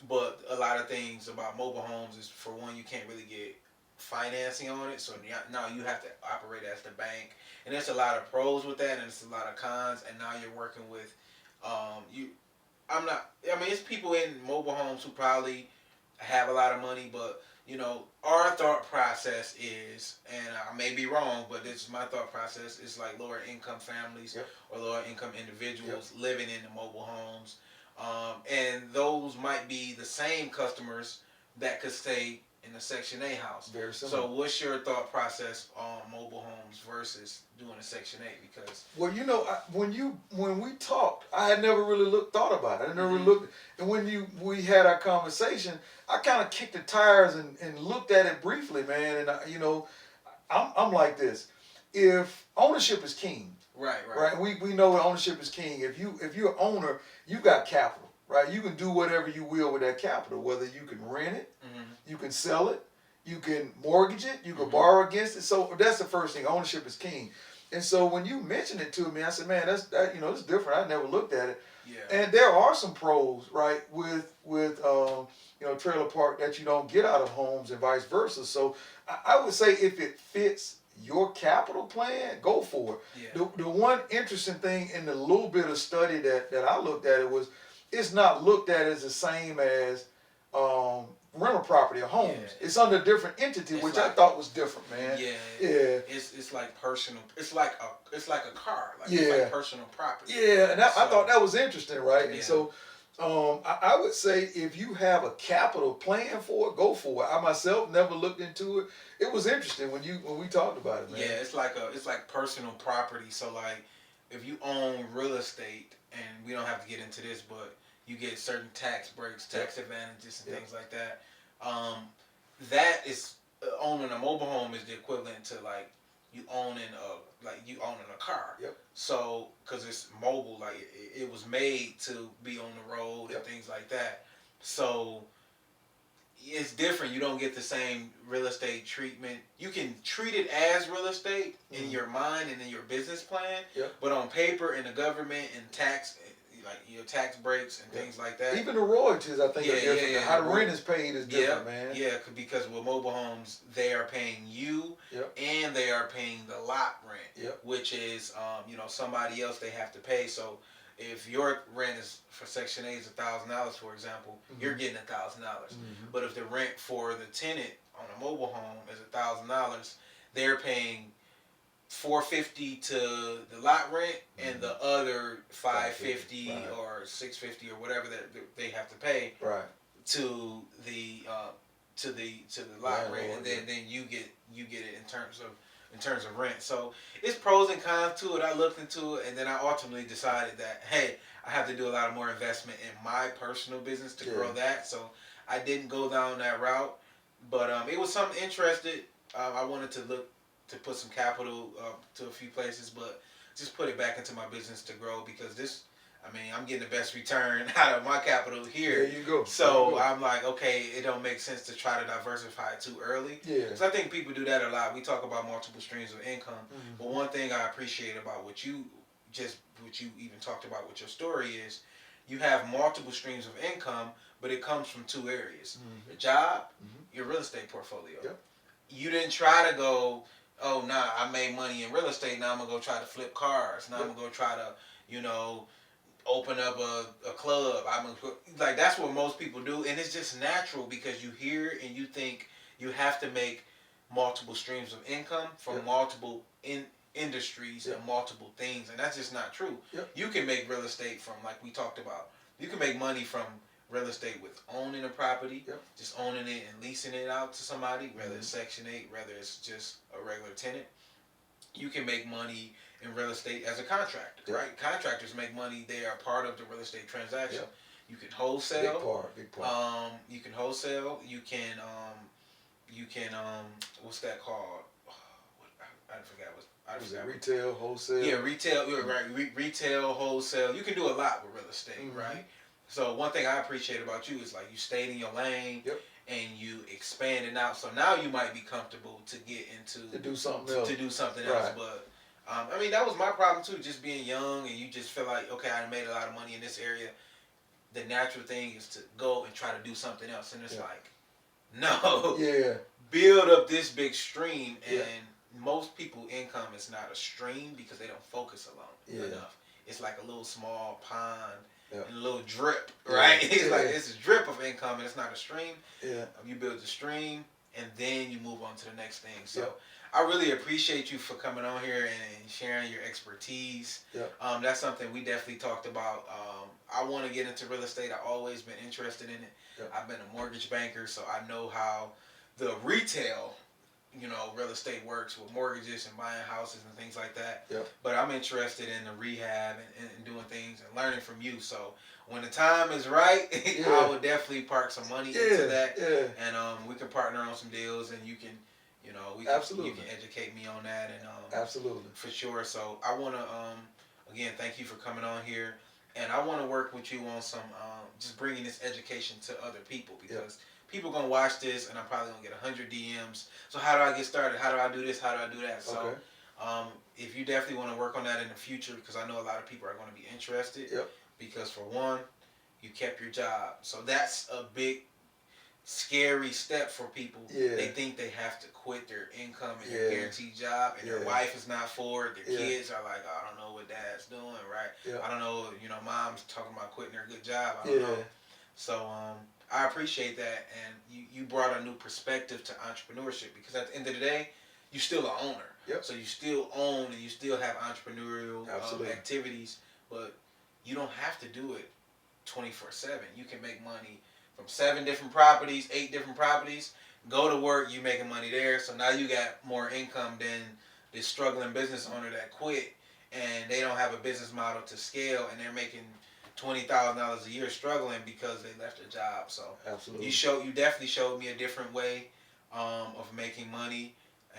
But a lot of things about mobile homes is, for one, you can't really get financing on it, so now you have to operate as the bank, and there's a lot of pros with that, and there's a lot of cons. And now you're working with it's people in mobile homes who probably have a lot of money, but our thought process is, and I may be wrong, but this is my thought process, is like lower income families or lower income individuals living in the mobile homes. And those might be the same customers that could stay in a Section 8 house. Very similar. So what's your thought process on mobile homes versus doing a Section 8? Because when we talked, I had never really thought about it. I never really looked. And when we had our conversation, I kind of kicked the tires and looked at it briefly, man. And I'm like this: if ownership is king, right. We know that ownership is king. If you're an owner, you got capital, right? You can do whatever you will with that capital. Whether you can rent it, you can sell it, you can mortgage it, you can borrow against it. So that's the first thing. Ownership is king. And so when you mentioned it to me, I said, man, that's different. I never looked at it. Yeah. And there are some pros, right, with trailer park that you don't get out of homes and vice versa. So I would say if it fits your capital plan, go for it. Yeah. The one interesting thing in the little bit of study that I looked at, it was, it's not looked at as the same as rental property or homes. Yeah. It's under a different entity, which I thought was different, man. Yeah. It's like personal. It's like a car. It's like personal property. Yeah, and I thought that was interesting, right? And so I would say if you have a capital plan for it, go for it. I myself never looked into it. It was interesting when we talked about it, man. Yeah, it's like personal property. So like if you own real estate, and we don't have to get into this, but you get certain tax breaks, tax advantages, and things like that. That is owning a mobile home is the equivalent to like you owning a car. Yep. So because it's mobile, like it was made to be on the road and things like that. So it's different. You don't get the same real estate treatment. You can treat it as real estate in your mind and in your business plan, but on paper, in the government and tax, like your tax breaks and things like that. Even the royalties, I think, are different. How the rent is paid is different, man. Yeah, because with mobile homes, they are paying you, and they are paying the lot rent, which is somebody else they have to pay. So if your rent is for Section 8 is $1,000, for example, you're getting $1,000. But if the rent for the tenant on a mobile home is $1,000, they're paying $450 to the lot rent, and the other $550 or $650 or whatever that they have to pay to the lot rent, and then you get it in terms of rent. So it's pros and cons to it. I looked into it, and then I ultimately decided that, hey, I have to do a lot more investment in my personal business to grow that. So I didn't go down that route, but it was something interested. I wanted to put some capital to a few places, but just put it back into my business to grow, because I'm getting the best return out of my capital here. There you go. So I'm like, okay, it don't make sense to try to diversify too early. Yeah. So I think people do that a lot. We talk about multiple streams of income, but one thing I appreciate about what you even talked about with your story is you have multiple streams of income, but it comes from two areas: your job, your real estate portfolio. You didn't try to go, oh, nah, I made money in real estate, now I'm going to go try to flip cars. Now I'm going to go try to, open up a club. That's what most people do. And it's just natural, because you hear and you think you have to make multiple streams of income from multiple industries Yep. and multiple things, and that's just not true. Yep. You can make real estate from, like we talked about, you can make money from real estate with owning a property, Yep. just owning it and leasing it out to somebody, whether Mm-hmm. it's Section 8, whether it's just a regular tenant. You can make money in real estate as a contractor, Yep. right? Contractors make money. They are part of the real estate transaction. Yep. You can wholesale. Big part. You can wholesale. You can what's that called? I forgot what. Was it retail, wholesale? Yeah, retail. You're right. Retail, wholesale. You can do a lot with real estate, Mm-hmm. right? So one thing I appreciate about you is like you stayed in your lane. Yep. And you expanded out. So now you might be comfortable to get into To do something else. To do something else, Right. but. I mean, that was my problem too, just being young and you just feel like, okay, I made a lot of money in this area. The natural thing is to go and try to do something else. And it's like, no. Yeah. Build up this big stream. And Yeah. most people's income is not a stream because they don't focus enough. It's like a little small pond and a little drip, right? Yeah. It's like it's a drip of income and it's not a stream. Yeah. You build the stream and then you move on to the next thing. So. Yeah. I really appreciate you for coming on here and sharing your expertise. Yep. That's something we definitely talked about. I want to get into real estate. I've always been interested in it. Yep. I've been a mortgage banker, so I know how the retail, real estate works with mortgages and buying houses and things like that. Yep. But I'm interested in the rehab and doing things and learning from you. So when the time is right, I would definitely park some money into that. Yeah. And we can partner on some deals and you can Absolutely. You can educate me on that and Absolutely. for sure. So I want to again thank you for coming on here, and I want to work with you on some just bringing this education to other people because people gonna watch this and I'm probably gonna get 100 DMs. So how do I get started? How do I do this? How do I do that? So if you definitely want to work on that in the future, because I know a lot of people are going to be interested. Yep. Because for one, you kept your job, so that's a big scary step for people. Yeah. They think they have to quit their income and their guaranteed job, and their wife is not for it. Their kids are like, I don't know what dad's doing, right? Yeah. I don't know, mom's talking about quitting her good job. I don't know. So I appreciate that, and you brought a new perspective to entrepreneurship because at the end of the day, you're still an owner. Yep. So you still own and you still have entrepreneurial activities, but you don't have to do it 24/7. You can make money from 7 different properties, 8 different properties. Go to work, you making money there. So now you got more income than this struggling business owner that quit and they don't have a business model to scale and they're making $20,000 a year struggling because they left their job. So absolutely, you definitely showed me a different way of making money,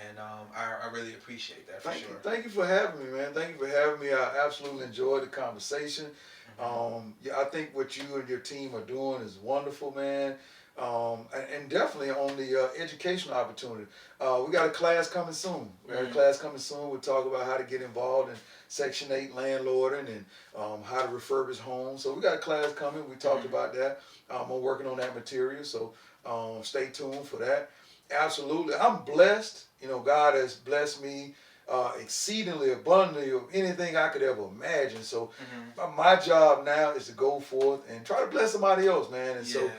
and I really appreciate that for sure. Thank you for having me, man. Thank you for having me. I absolutely enjoyed the conversation. I think what you and your team are doing is wonderful, man. And definitely on the educational opportunity. We got a class coming soon. We'll talk about how to get involved in Section 8 landlording and how to refurbish homes. So we got a class coming. We talked about that. I'm working on that material, so stay tuned for that. Absolutely. I'm blessed. God has blessed me exceedingly abundantly of anything I could ever imagine. So my job now is to go forth and try to bless somebody else, man. And so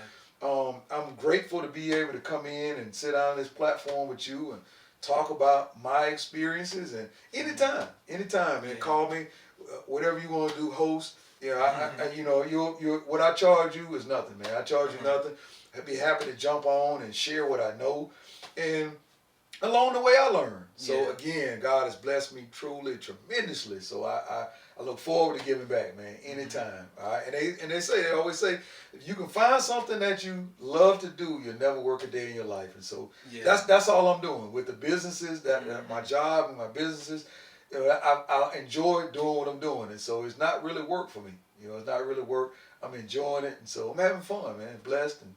I'm grateful to be able to come in and sit on this platform with you and talk about my experiences. And anytime, and call me, whatever you want to do, host. What I charge you is nothing, man. I charge you nothing. I'd be happy to jump on and share what I know. And along the way, I learn. So again, God has blessed me truly, tremendously. So I look forward to giving back, man, anytime. All right, and they always say, if you can find something that you love to do, you'll never work a day in your life. And so that's all I'm doing with the businesses, that my job and my businesses. I enjoy doing what I'm doing, and so it's not really work for me. It's not really work. I'm enjoying it, and so I'm having fun, man. Blessed and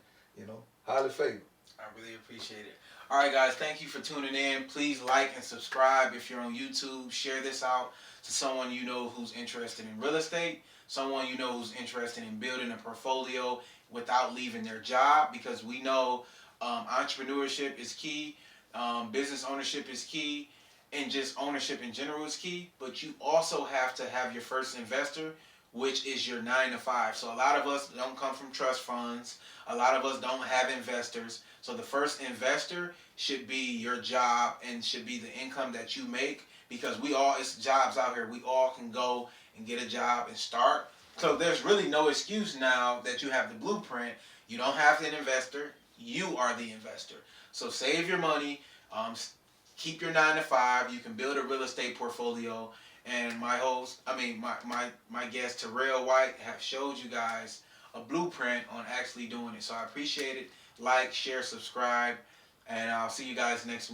highly favored. I really appreciate it. All right, guys, thank you for tuning in. Please like and subscribe if you're on YouTube. Share this out to someone you know who's interested in real estate, someone you know who's interested in building a portfolio without leaving their job, because we know entrepreneurship is key, business ownership is key, and just ownership in general is key. But you also have to have your first investor, which is your 9 to 5. So a lot of us don't come from trust funds. A lot of us don't have investors. So the first investor should be your job and should be the income that you make, because it's jobs out here. We all can go and get a job and start. So there's really no excuse now that you have the blueprint. You don't have an investor. You are the investor. So save your money. Keep your 9 to 5. You can build a real estate portfolio. And my guest Terrell White have showed you guys a blueprint on actually doing it. So I appreciate it. Like, share, subscribe, and I'll see you guys next week.